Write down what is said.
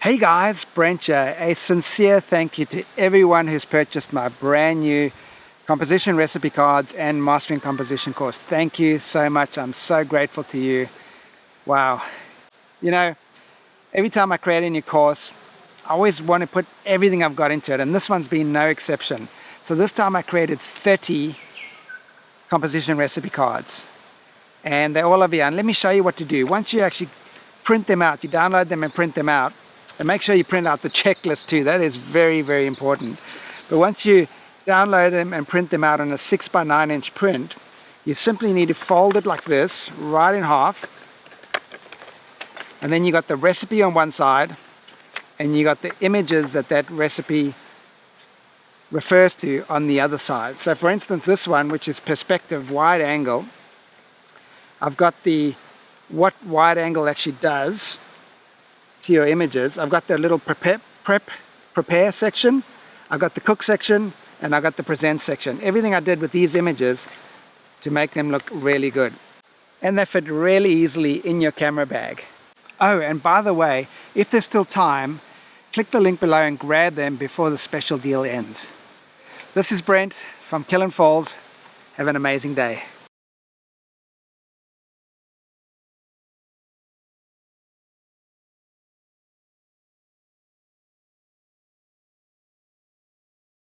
Hey guys, Brent here. A sincere thank you to everyone who's purchased my brand new composition recipe cards and mastering composition course. Thank you so much. I'm so grateful to you. Wow. You know, every time I create a new course, I always want to put everything I've got into it, and this one's been no exception. So this time I created 30 composition recipe cards, and they're all over here. And let me show you what to do. Once you actually print them out, you download them and print them out, and make sure you print out the checklist too. That is very, very important. But once you download them and print them out on a 6x9" print, you simply need to fold it like this, right in half, and then you got the recipe on one side, and you got the images that that recipe refers to on the other side. So for instance, this one, which is perspective wide angle, I've got what wide angle actually does to your images. I've got the little prepare section, I've got the cook section, and I've got the present section. Everything I did with these images to make them look really good. And they fit really easily in your camera bag. Oh, and by the way, if there's still time, click the link below and grab them before the special deal ends. This is Brent from Kiln Falls. Have an amazing day.